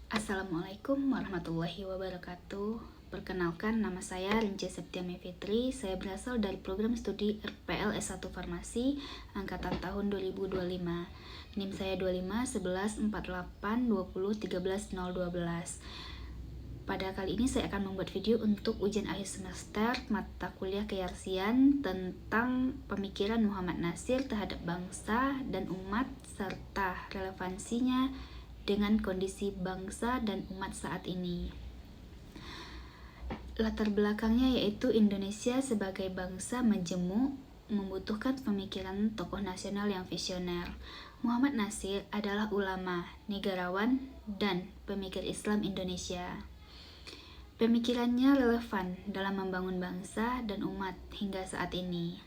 Assalamualaikum warahmatullahi wabarakatuh. Perkenalkan, nama saya Rince Septiame Fitri. Saya berasal dari program studi RPL S1 Farmasi angkatan tahun 2025. NIM saya 25 11 48 20 13 012. Pada kali ini saya akan membuat video untuk ujian akhir semester mata kuliah kearsian tentang pemikiran Muhammad Natsir terhadap bangsa dan umat serta relevansinya dengan kondisi bangsa dan umat saat ini. Latar belakangnya yaitu Indonesia sebagai bangsa majemuk membutuhkan pemikiran tokoh nasional yang visioner. Muhammad Natsir adalah ulama, negarawan, dan pemikir Islam Indonesia. Pemikirannya relevan dalam membangun bangsa dan umat hingga saat ini.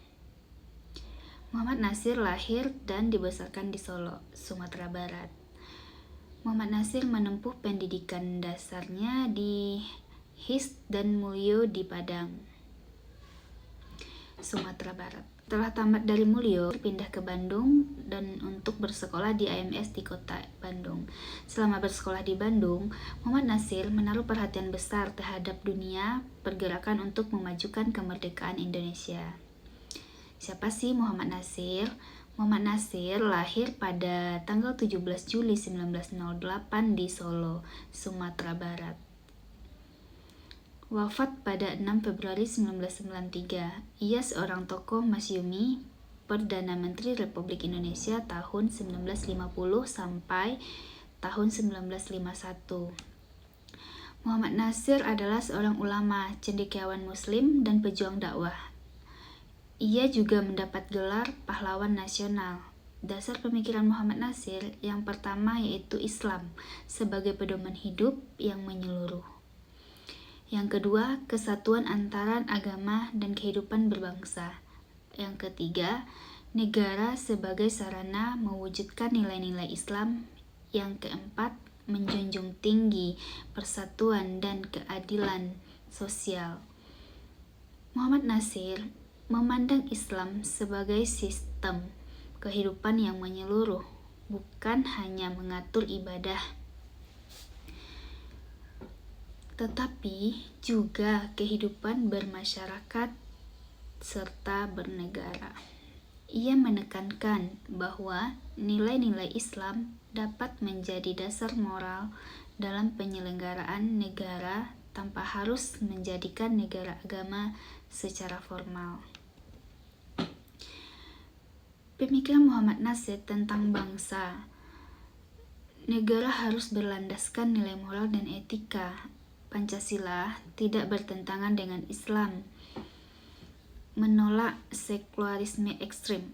Muhammad Natsir lahir dan dibesarkan di Solo, Sumatera Barat. Muhammad Natsir menempuh pendidikan dasarnya di His dan Mulyo di Padang, Sumatera Barat. Setelah tamat dari Mulyo, pindah ke Bandung dan untuk bersekolah di AMS di kota Bandung. Selama bersekolah di Bandung, Muhammad Natsir menaruh perhatian besar terhadap dunia pergerakan untuk memajukan kemerdekaan Indonesia. Siapa sih Muhammad Natsir? Muhammad Natsir lahir pada tanggal 17 Juli 1908 di Solo, Sumatera Barat. Wafat pada 6 Februari 1993. Ia seorang tokoh masyumi, Perdana Menteri Republik Indonesia tahun 1950 sampai tahun 1951. Muhammad Natsir adalah seorang ulama, cendekiawan muslim, dan pejuang dakwah. Ia juga mendapat gelar pahlawan nasional. Dasar pemikiran Muhammad Natsir yang pertama yaitu Islam sebagai pedoman hidup yang menyeluruh. Yang kedua, kesatuan antara agama dan kehidupan berbangsa. Yang ketiga, negara sebagai sarana mewujudkan nilai-nilai Islam. Yang keempat, menjunjung tinggi persatuan dan keadilan sosial. Muhammad Natsir memandang Islam sebagai sistem kehidupan yang menyeluruh, bukan hanya mengatur ibadah, tetapi juga kehidupan bermasyarakat serta bernegara. Ia menekankan bahwa nilai-nilai Islam dapat menjadi dasar moral dalam penyelenggaraan negara tanpa harus menjadikan negara agama secara formal. Pemikiran Muhammad Natsir tentang bangsa. Negara harus berlandaskan nilai moral dan etika. Pancasila tidak bertentangan dengan Islam. Menolak sekularisme ekstrim.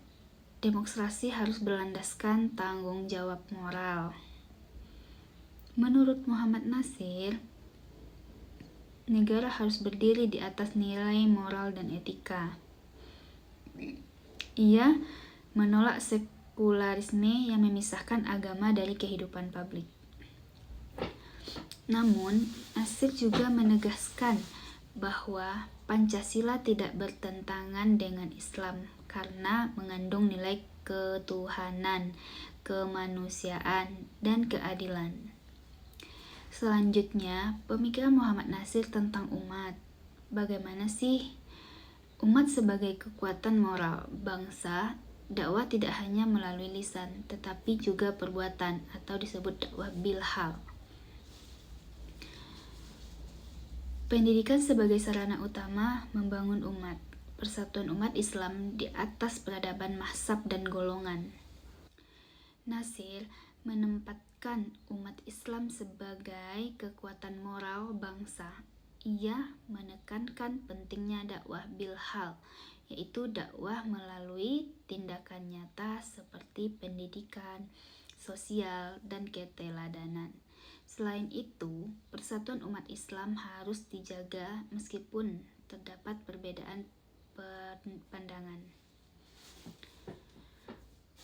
Demokrasi harus berlandaskan tanggung jawab moral. Menurut Muhammad Natsir, negara harus berdiri di atas nilai moral dan etika. Ia menolak sekularisme yang memisahkan agama dari kehidupan publik. Namun, Natsir juga menegaskan bahwa Pancasila tidak bertentangan dengan Islam karena mengandung nilai ketuhanan, kemanusiaan, dan keadilan. Selanjutnya, pemikiran Muhammad Natsir tentang umat. Bagaimana sih umat sebagai kekuatan moral bangsa? Dakwah tidak hanya melalui lisan, tetapi juga perbuatan atau disebut dakwah bilhal. Pendidikan sebagai sarana utama membangun umat. Persatuan umat Islam di atas peradaban mazhab dan golongan. Natsir menempatkan umat Islam sebagai kekuatan moral bangsa. Ia menekankan pentingnya dakwah bilhal, yaitu dakwah melalui tindakan nyata seperti pendidikan, sosial, dan keteladanan. Selain itu, persatuan umat Islam harus dijaga meskipun terdapat perbedaan pandangan.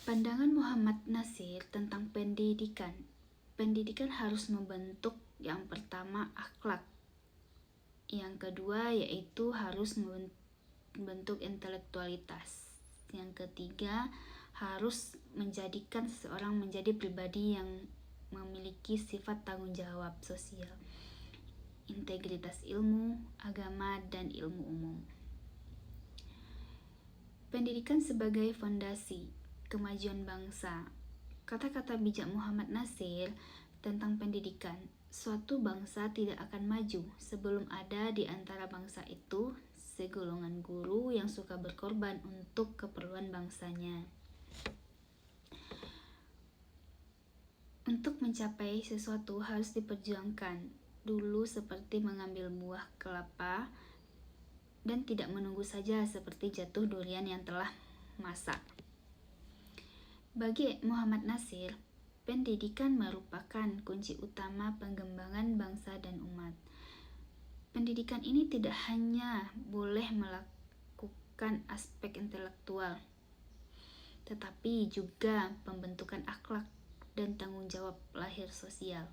Pandangan Muhammad Natsir tentang pendidikan. Pendidikan harus membentuk yang pertama akhlak. Yang kedua yaitu harus membentuk intelektualitas. Yang ketiga harus menjadikan seseorang menjadi pribadi yang memiliki sifat tanggung jawab sosial, integritas ilmu, agama, dan ilmu umum. Pendidikan sebagai fondasi kemajuan bangsa. Kata-kata bijak Muhammad Nasir tentang pendidikan, suatu bangsa tidak akan maju sebelum ada di antara bangsa itu segolongan guru yang suka berkorban untuk keperluan bangsanya. Untuk mencapai sesuatu harus diperjuangkan dulu seperti mengambil buah kelapa dan tidak menunggu saja seperti jatuh durian yang telah masak. Bagi Muhammad Nasir, pendidikan merupakan kunci utama pengembangan bangsa dan umat. Pendidikan ini tidak hanya boleh melakukan aspek intelektual, tetapi juga pembentukan akhlak dan tanggung jawab lahir sosial.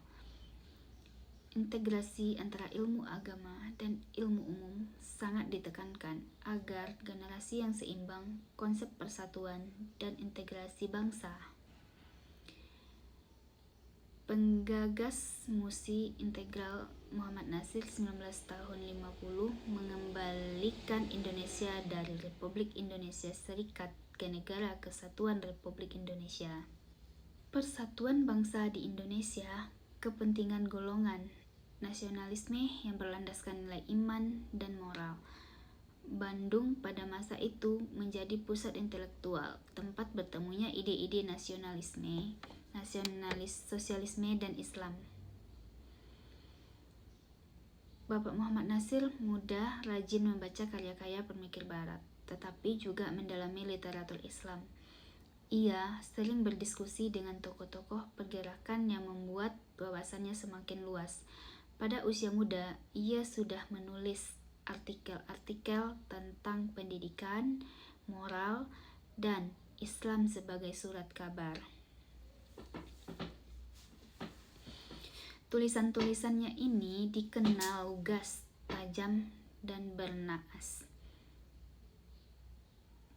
Integrasi antara ilmu agama dan ilmu umum sangat ditekankan agar generasi yang seimbang, konsep persatuan, dan integrasi bangsa. Penggagas Musi Integral Muhammad Nasir 19 tahun 50 mengembalikan Indonesia dari Republik Indonesia Serikat ke Negara Kesatuan Republik Indonesia. Persatuan bangsa di Indonesia, kepentingan golongan, nasionalisme yang berlandaskan nilai iman dan moral. Bandung pada masa itu menjadi pusat intelektual, tempat bertemunya ide-ide nasionalis, sosialisme, dan Islam. Bapak Muhammad Nasir muda, rajin membaca karya-karya pemikir barat, tetapi juga mendalami literatur Islam. Ia sering berdiskusi dengan tokoh-tokoh pergerakan yang membuat wawasannya semakin luas. Pada usia muda, ia sudah menulis artikel-artikel tentang pendidikan, moral, dan Islam sebagai surat kabar. Tulisan-tulisannya ini dikenal lugas, tajam, dan bernaas.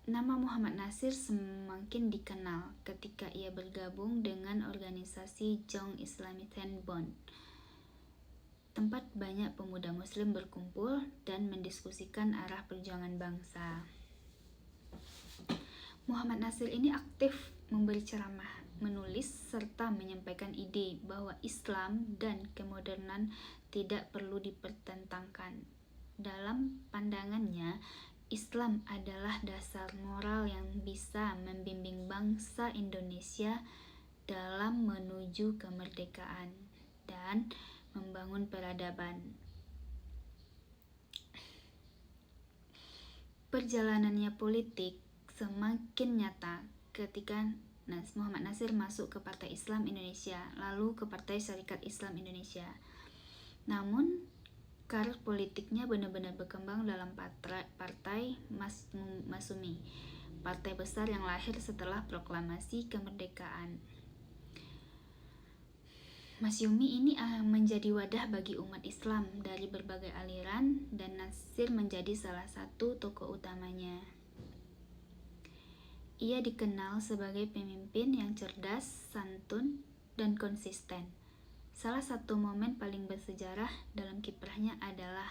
Nama Muhammad Nasir semakin dikenal ketika ia bergabung dengan organisasi Young Islamist Bond, tempat banyak pemuda muslim berkumpul dan mendiskusikan arah perjuangan bangsa. Muhammad Nasir ini aktif memberi ceramah, menulis, serta menyampaikan ide bahwa Islam dan kemodernan tidak perlu dipertentangkan. Dalam pandangannya, Islam adalah dasar moral yang bisa membimbing bangsa Indonesia dalam menuju kemerdekaan dan membangun peradaban. Perjalanannya politik semakin nyata ketika Muhammad Nasir masuk ke Partai Islam Indonesia, lalu ke Partai Syarikat Islam Indonesia. Namun, karir politiknya benar-benar berkembang dalam Partai Masyumi, partai besar yang lahir setelah proklamasi kemerdekaan. Masyumi ini menjadi wadah bagi umat Islam dari berbagai aliran, dan Nasir menjadi salah satu tokoh utamanya. Ia dikenal sebagai pemimpin yang cerdas, santun, dan konsisten. Salah satu momen paling bersejarah dalam kiprahnya adalah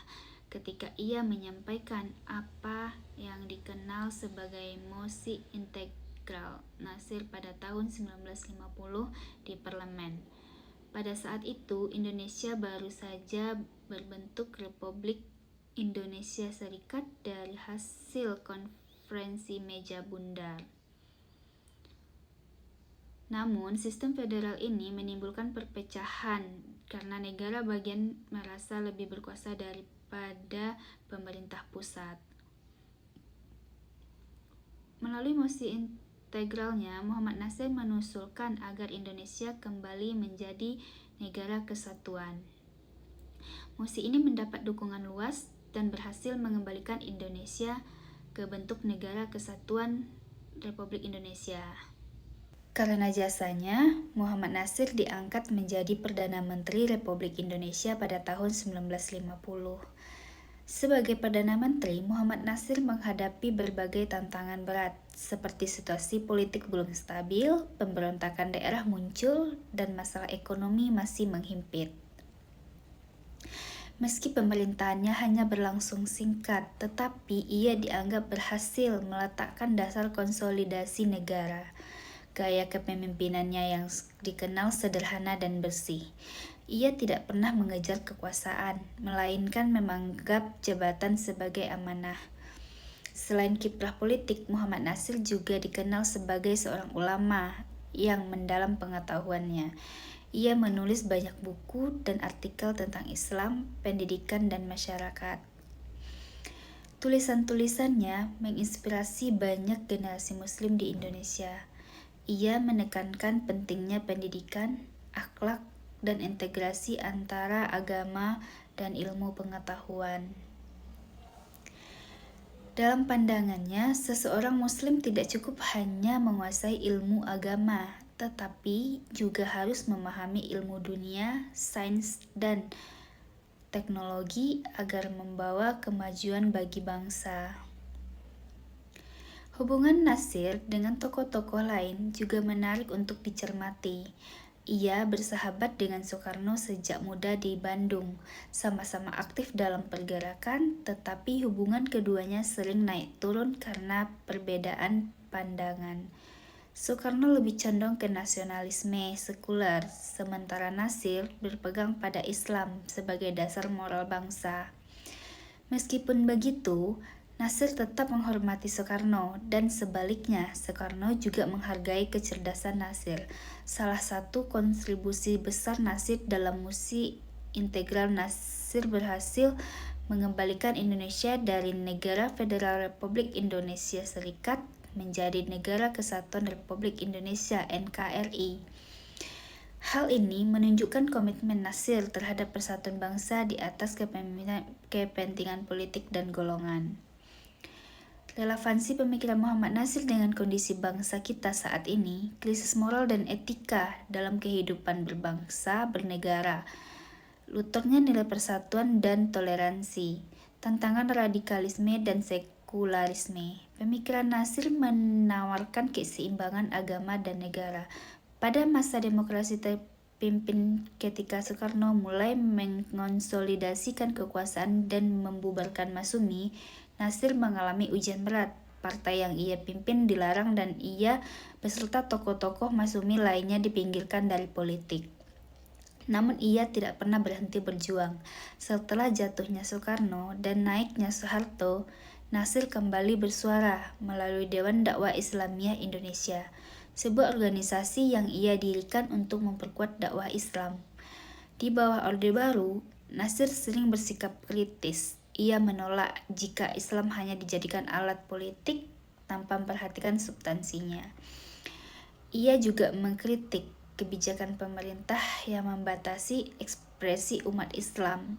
ketika ia menyampaikan apa yang dikenal sebagai Mosi Integral Nasir pada tahun 1950 di parlemen. Pada saat itu, Indonesia baru saja berbentuk Republik Indonesia Serikat dari hasil konferensi meja bundar. Namun, sistem federal ini menimbulkan perpecahan karena negara bagian merasa lebih berkuasa daripada pemerintah pusat. Melalui mosi integralnya, Muhammad Nasir mengusulkan agar Indonesia kembali menjadi negara kesatuan. Mosi ini mendapat dukungan luas dan berhasil mengembalikan Indonesia ke bentuk negara kesatuan Republik Indonesia. Karena jasanya, Muhammad Nasir diangkat menjadi Perdana Menteri Republik Indonesia pada tahun 1950. Sebagai Perdana Menteri, Muhammad Nasir menghadapi berbagai tantangan berat, seperti situasi politik belum stabil, pemberontakan daerah muncul, dan masalah ekonomi masih menghimpit. Meski pemerintahannya hanya berlangsung singkat, tetapi ia dianggap berhasil meletakkan dasar konsolidasi negara. Gaya kepemimpinannya yang dikenal sederhana dan bersih. Ia tidak pernah mengejar kekuasaan, melainkan menganggap jabatan sebagai amanah. Selain kiprah politik, Muhammad Nasir juga dikenal sebagai seorang ulama yang mendalam pengetahuannya. Ia menulis banyak buku dan artikel tentang Islam, pendidikan, dan masyarakat. Tulisan-tulisannya menginspirasi banyak generasi Muslim di Indonesia. Ia menekankan pentingnya pendidikan, akhlak, dan integrasi antara agama dan ilmu pengetahuan. Dalam pandangannya, seseorang Muslim tidak cukup hanya menguasai ilmu agama, tetapi juga harus memahami ilmu dunia, sains, dan teknologi agar membawa kemajuan bagi bangsa. Hubungan Nasir dengan tokoh-tokoh lain juga menarik untuk dicermati. Ia bersahabat dengan Soekarno sejak muda di Bandung, sama-sama aktif dalam pergerakan, tetapi hubungan keduanya sering naik turun karena perbedaan pandangan. Soekarno lebih condong ke nasionalisme sekuler, sementara Nasir berpegang pada Islam sebagai dasar moral bangsa. Meskipun begitu, Nasir tetap menghormati Soekarno, dan sebaliknya, Soekarno juga menghargai kecerdasan Nasir. Salah satu kontribusi besar Nasir dalam musik integral Nasir berhasil mengembalikan Indonesia dari Negara Federal Republik Indonesia Serikat menjadi Negara Kesatuan Republik Indonesia (NKRI). Hal ini menunjukkan komitmen Nasir terhadap persatuan bangsa di atas kepentingan politik dan golongan. Relevansi pemikiran Muhammad Nasir dengan kondisi bangsa kita saat ini, krisis moral dan etika dalam kehidupan berbangsa, bernegara, lunturnya nilai persatuan dan toleransi, tantangan radikalisme dan sekularisme. Pemikiran Nasir menawarkan keseimbangan agama dan negara. Pada masa demokrasi terpimpin ketika Soekarno mulai mengonsolidasikan kekuasaan dan membubarkan Masumi, Nasir mengalami ujian berat. Partai yang ia pimpin dilarang dan ia beserta tokoh-tokoh Masumi lainnya dipinggirkan dari politik. Namun ia tidak pernah berhenti berjuang. Setelah jatuhnya Soekarno dan naiknya Soeharto, Nasir kembali bersuara melalui Dewan Dakwah Islamiyah Indonesia, sebuah organisasi yang ia dirikan untuk memperkuat dakwah Islam. Di bawah Orde Baru, Nasir sering bersikap kritis. Ia menolak jika Islam hanya dijadikan alat politik tanpa memperhatikan substansinya. Ia juga mengkritik kebijakan pemerintah yang membatasi ekspresi umat Islam.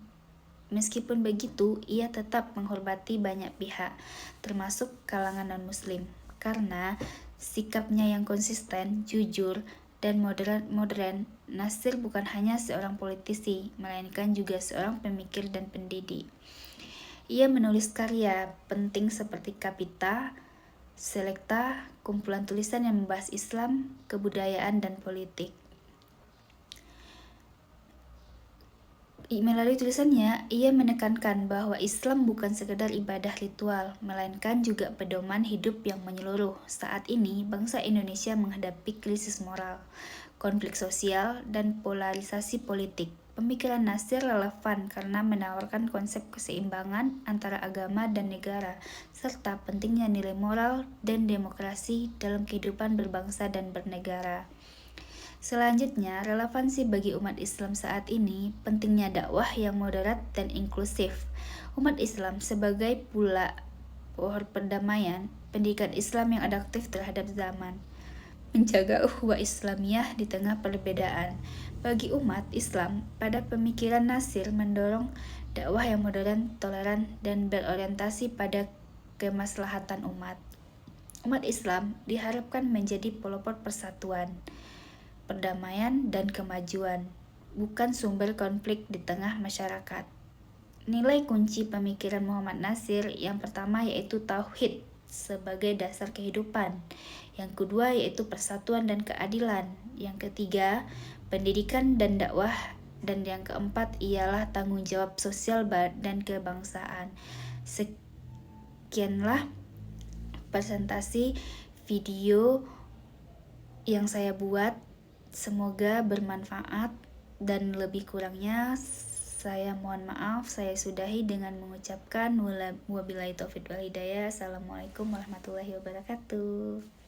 Meskipun begitu, ia tetap menghormati banyak pihak, termasuk kalangan non-Muslim, karena sikapnya yang konsisten, jujur, dan modern. Nasir bukan hanya seorang politisi, melainkan juga seorang pemikir dan pendidik. Ia menulis karya penting seperti Kapita, Selekta, kumpulan tulisan yang membahas Islam, kebudayaan, dan politik. Melalui tulisannya, ia menekankan bahwa Islam bukan sekedar ibadah ritual, melainkan juga pedoman hidup yang menyeluruh. Saat ini, bangsa Indonesia menghadapi krisis moral, konflik sosial, dan polarisasi politik. Pemikiran Nasir relevan karena menawarkan konsep keseimbangan antara agama dan negara, serta pentingnya nilai moral dan demokrasi dalam kehidupan berbangsa dan bernegara. Selanjutnya, relevansi bagi umat Islam saat ini, pentingnya dakwah yang moderat dan inklusif. Umat Islam sebagai pula pohon perdamaian, pendidikan Islam yang adaptif terhadap zaman, menjaga ukhuwah Islamiyah di tengah perbedaan. Bagi umat Islam, pada pemikiran Nasir mendorong dakwah yang modern, toleran, dan berorientasi pada kemaslahatan umat. Umat Islam diharapkan menjadi pelopor persatuan, perdamaian, dan kemajuan, bukan sumber konflik di tengah masyarakat. Nilai kunci pemikiran Muhammad Nasir yang pertama yaitu tauhid sebagai dasar kehidupan. Yang kedua yaitu persatuan dan keadilan. Yang ketiga, pendidikan dan dakwah. Dan yang keempat ialah tanggung jawab sosial dan kebangsaan. Sekianlah presentasi video yang saya buat. Semoga bermanfaat, dan lebih kurangnya saya mohon maaf. Saya sudahi dengan mengucapkan wabillahi taufiq wal hidayah. Assalamualaikum warahmatullahi wabarakatuh.